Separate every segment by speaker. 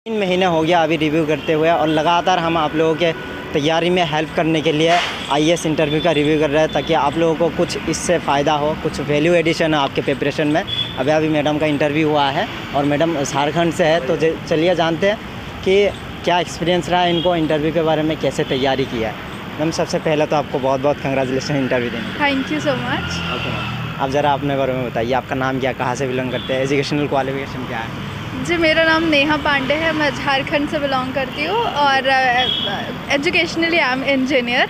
Speaker 1: 3 महीने हो गया अभी रिव्यू करते हुए, और लगातार हम आप लोगों के तैयारी में हेल्प करने के लिए आईएएस इंटरव्यू का रिव्यू कर रहे हैं, ताकि आप लोगों को कुछ इससे फ़ायदा हो, कुछ वैल्यू एडिशन हो आपके प्रिपरेशन में। अभी मैडम का इंटरव्यू हुआ है और मैडम झारखंड से है, तो चलिए जानते हैं कि क्या एक्सपीरियंस रहा इनको इंटरव्यू के बारे में, कैसे तैयारी किया है। मैम सबसे पहले तो आपको बहुत बहुत कंग्रेचुलेसन इंटरव्यू देने।
Speaker 2: Thank you so much.
Speaker 1: Okay ma'am, आप ज़रा अपने बारे में बताइए, आपका नाम क्या, कहाँ से बिलोंग करते हैं, एजुकेशनल क्वालिफिकेशन क्या है?
Speaker 2: जी, मेरा नाम नेहा पांडे है, मैं झारखंड से बिलोंग करती हूँ और educationally I am engineer.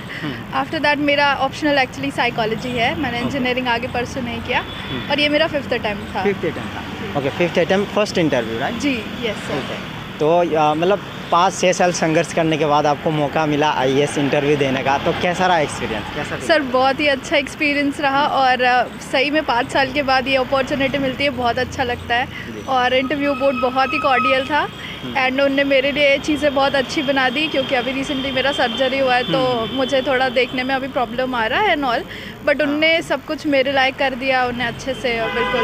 Speaker 2: After that मेरा ऑप्शनल एक्चुअली साइकोलॉजी है, मैंने इंजीनियरिंग आगे परसू नहीं किया और ये मेरा 5th अटैम्प्ट था।
Speaker 1: 5th अटैम्प्ट था। Okay, 5th attempt, first interview right?
Speaker 2: जी यस सर।
Speaker 1: ओके, तो मतलब 5-6 साल संघर्ष करने के बाद आपको मौका मिला आईएएस इंटरव्यू देने का, तो कैसा रहा एक्सपीरियंस, कैसा?
Speaker 2: सर बहुत ही अच्छा एक्सपीरियंस रहा और सही में 5 साल के बाद ये अपॉर्चुनिटी मिलती है, बहुत अच्छा लगता है। और इंटरव्यू बोर्ड बहुत ही कॉर्डियल था एंड उनने मेरे लिए चीज़ें बहुत अच्छी बना दी, क्योंकि अभी रिसेंटली मेरा सर्जरी हुआ है तो मुझे थोड़ा देखने में अभी प्रॉब्लम आ रहा है एंड ऑल, बट उनने सब कुछ मेरे लायक कर दिया, उन्हें अच्छे से बिल्कुल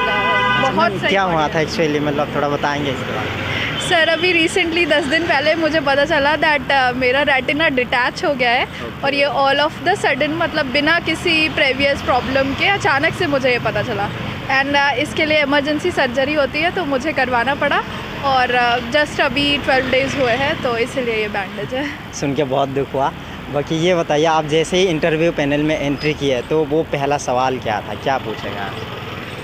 Speaker 2: बहुत सही।
Speaker 1: क्या हुआ था एक्चुअली, मतलब थोड़ा बताएंगे इसके बारे में?
Speaker 2: सर अभी रिसेंटली 10 दिन पहले मुझे पता चला दैट मेरा रेटिना डिटैच हो गया है और ये ऑल ऑफ द सडन, मतलब बिना किसी प्रीवियस प्रॉब्लम के अचानक से मुझे ये पता चला एंड इसके लिए इमरजेंसी सर्जरी होती है तो मुझे करवाना पड़ा और जस्ट अभी 12 डेज़ हुए हैं, तो इसलिए ये बैंडेज है।
Speaker 1: सुन के बहुत दुख हुआ। बाकी ये बताइए, आप जैसे ही इंटरव्यू पैनल में एंट्री की है तो वो पहला सवाल क्या था, क्या पूछेगा?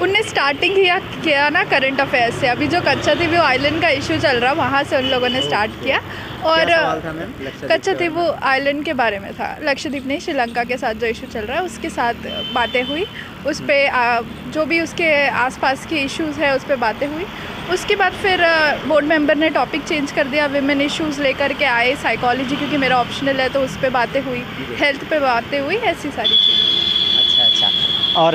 Speaker 2: उनने स्टार्टिंग किया ना करंट अफेयर्स से, अभी जो कच्चादीव आइलैंड का इशू चल रहा वहाँ से उन लोगों ने स्टार्ट किया और कच्चादीव आइलैंड के बारे में था, लक्षद्वीप नहीं श्रीलंका के साथ जो इशू चल रहा है उसके साथ बातें हुई, उस पर जो भी उसके आसपास के इश्यूज़ है उस पर बातें हुई। उसके बाद फिर बोर्ड मेंबर ने टॉपिक चेंज कर दिया, विमेन इश्यूज़ लेकर के आए, साइकोलॉजी क्योंकि मेरा ऑप्शनल है तो उस पर बातें हुई, हेल्थ पे बातें हुई, ऐसी सारी चीज़ें।
Speaker 1: अच्छा, और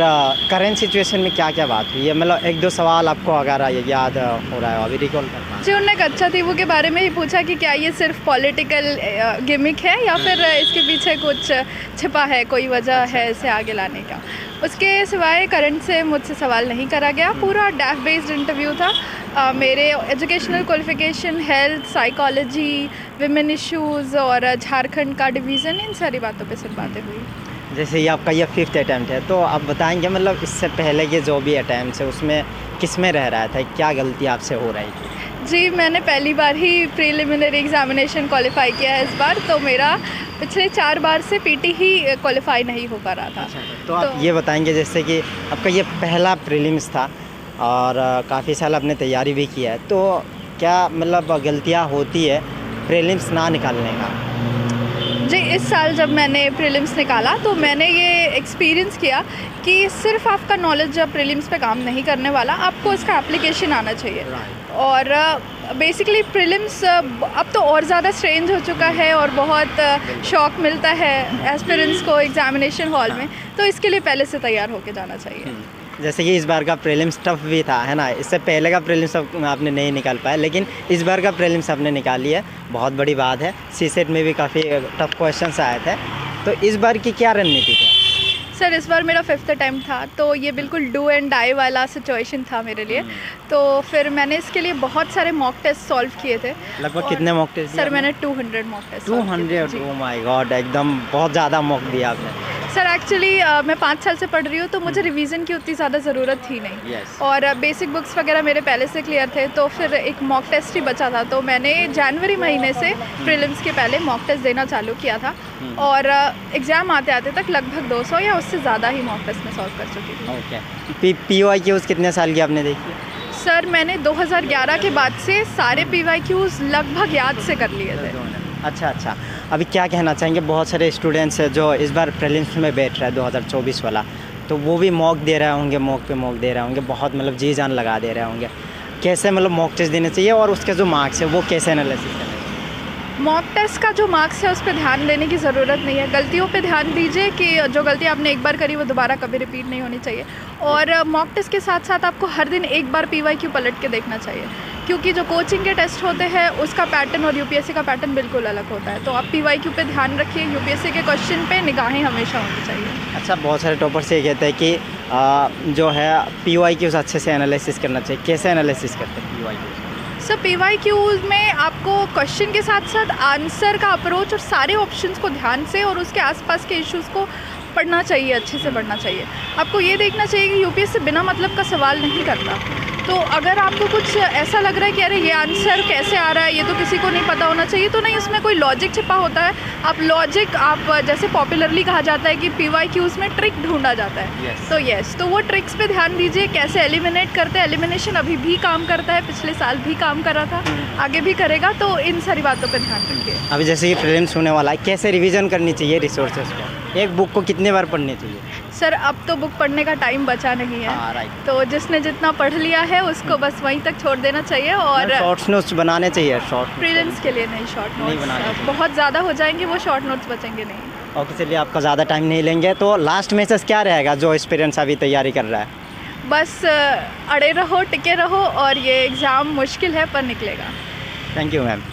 Speaker 1: करेंट सिचुएशन में क्या क्या बात हुई है, मतलब 1-2 सवाल आपको अगर याद हो रहा है अभी रिकॉल करना?
Speaker 2: जी, उन्होंने कच्चादीव के बारे में ही पूछा कि क्या ये सिर्फ पॉलिटिकल गिमिक है या फिर इसके पीछे कुछ छिपा है, कोई वजह है इसे आगे लाने का। उसके सिवाय करंट से मुझसे सवाल नहीं करा गया, पूरा डैफ बेस्ड इंटरव्यू था। मेरे educational qualification, health, psychology, women issues और झारखंड का डिवीज़न, इन सारी बातों पे सिर्फ बातें हुई।
Speaker 1: जैसे ये आपका ये 5th अटैम्प्ट है, तो आप बताएंगे मतलब इससे पहले के जो भी अटैम्प्ट है उसमें किस में रह रहा था, क्या गलती आपसे हो रही थी?
Speaker 2: जी, मैंने पहली बार ही प्रीलिमिनरी एग्जामिनेशन क्वालिफाई किया है इस बार, तो मेरा पिछले 4 बार से पीटी ही क्वालिफाई नहीं हो पा रहा था।
Speaker 1: तो आप ये बताएंगे जैसे कि आपका ये पहला प्रीलिम्स था और काफ़ी साल आपने तैयारी भी किया है, तो क्या मतलब गलतियाँ होती है प्रीलिम्स ना निकालने का?
Speaker 2: जी, इस साल जब मैंने प्रीलिम्स निकाला तो मैंने ये एक्सपीरियंस किया कि सिर्फ आपका नॉलेज जब प्रीलिम्स पे काम नहीं करने वाला, आपको उसका एप्लीकेशन आना चाहिए। और बेसिकली प्रीलिम्स अब तो और ज़्यादा स्ट्रेंज हो चुका है और बहुत शॉक मिलता है एस्पिरेंट्स को एग्जामिनेशन हॉल में, तो इसके लिए पहले से तैयार होके जाना चाहिए।
Speaker 1: जैसे कि इस बार का प्रीलिम्स टफ भी था, है ना? इससे पहले का प्रीलिम्स आपने नहीं निकाल पाया, लेकिन इस बार का प्रीलिम्स आपने निकाल लिया, बहुत बड़ी बात है। सीसेट में भी काफ़ी टफ क्वेश्चंस आए थे, तो इस बार की क्या रणनीति थी?
Speaker 2: सर इस बार मेरा 5th अटैम्प्ट था, तो ये बिल्कुल डू एंड डाई वाला सिचुएशन था मेरे लिए, तो फिर मैंने इसके लिए बहुत सारे मॉक टेस्ट सॉल्व किए थे।
Speaker 1: लगभग कितने मॉक टेस्ट?
Speaker 2: सर मैंने 200 mock test.
Speaker 1: 200? Oh my god, एकदम बहुत ज़्यादा मॉक दिया आपने।
Speaker 2: सर एक्चुअली मैं 5 साल से पढ़ रही हूँ तो मुझे रिवीजन की उतनी ज़्यादा ज़रूरत थी नहीं। और बेसिक बुक्स वगैरह मेरे पहले से क्लियर थे, तो फिर एक मॉक टेस्ट ही बचा था, तो मैंने जनवरी महीने से प्रीलिम्स के पहले मॉक टेस्ट देना चालू किया था और एग्ज़ाम आते आते तक लगभग 200 या उससे ज़्यादा ही मॉक टेस्ट में सॉल्व कर चुकी थी।
Speaker 1: ओके, PYQs कितने साल की आपने देखी?
Speaker 2: सर मैंने 2011 के बाद से सारे PYQs लगभग याद से कर लिए थे।
Speaker 1: अच्छा, अभी क्या कहना चाहेंगे, बहुत सारे स्टूडेंट्स हैं जो इस बार प्रीलिम्स में बैठ रहा है 2024 वाला, तो वो भी मॉक दे रहे होंगे, मॉक पे मॉक दे रहे होंगे, बहुत मतलब जी जान लगा दे रहे होंगे, कैसे मतलब मॉक टेस्ट देने चाहिए और उसके जो मार्क्स है वो कैसे एनालिसिस करना चाहिए?
Speaker 2: मॉक टेस्ट का जो मार्क्स है उस पर ध्यान देने की ज़रूरत नहीं है, गलतियों पे ध्यान दीजिए कि जो गलती आपने एक बार करी वो दोबारा कभी रिपीट नहीं होनी चाहिए। और मॉक टेस्ट के साथ साथ आपको हर दिन एक बार PYQ पलट के देखना चाहिए, क्योंकि जो कोचिंग के टेस्ट होते हैं उसका पैटर्न और यूपीएससी का पैटर्न बिल्कुल अलग होता है, तो आप PYQ पे ध्यान रखिए, यूपीएससी के क्वेश्चन पे निगाहें हमेशा होनी चाहिए।
Speaker 1: अच्छा, बहुत सारे टॉपर्स ये कहते हैं कि जो है PYQs अच्छे से एनालिसिस करना चाहिए, कैसे एनालिसिस करते हैं PYQs?
Speaker 2: सो PYQs में आपको क्वेश्चन के साथ साथ आंसर का अप्रोच और सारे ऑप्शंस को ध्यान से और उसके आसपास के इश्यूज़ को पढ़ना चाहिए, अच्छे से पढ़ना चाहिए। आपको ये देखना चाहिए कि यूपीएससी बिना मतलब का सवाल नहीं करता। तो अगर आपको कुछ ऐसा लग रहा है कि अरे ये आंसर कैसे आ रहा है, ये तो किसी को नहीं पता होना चाहिए, तो नहीं, उसमें कोई लॉजिक छिपा होता है। आप जैसे पॉपुलरली कहा जाता है कि PYQs में ट्रिक ढूंढा जाता है। तो वो ट्रिक्स पे ध्यान दीजिए, कैसे एलिमिनेट करते हैं। एलिमिनेशन अभी भी काम करता है, पिछले साल भी काम कर रहा था, आगे भी करेगा। तो इन सारी बातों पर ध्यान रखिए।
Speaker 1: अभी जैसे कि प्रीलिम्स होने वाला है, कैसे रिवीजन करनी चाहिए रिसोर्सेज को? एक बुक को कितने बार पढ़नी चाहिए?
Speaker 2: सर अब तो बुक पढ़ने का टाइम बचा नहीं है,
Speaker 1: राइट।
Speaker 2: तो जिसने जितना पढ़ लिया है उसको बस वहीं तक छोड़ देना चाहिए। और
Speaker 1: शॉर्ट नोट्स बनाने चाहिए। शॉर्ट
Speaker 2: प्रीलिम्स के लिए नहीं, शॉर्ट नोट्स बहुत ज़्यादा हो जाएंगे, वो शॉर्ट नोट्स बचेंगे नहीं।
Speaker 1: ओके, चलिए आपका ज़्यादा टाइम नहीं लेंगे। तो लास्ट मैसेज क्या रहेगा जो एस्पिरेंट्स अभी तैयारी कर रहा है?
Speaker 2: बस अड़े रहो, टिके रहो, और ये एग्ज़ाम मुश्किल है पर निकलेगा।
Speaker 1: Thank you ma'am.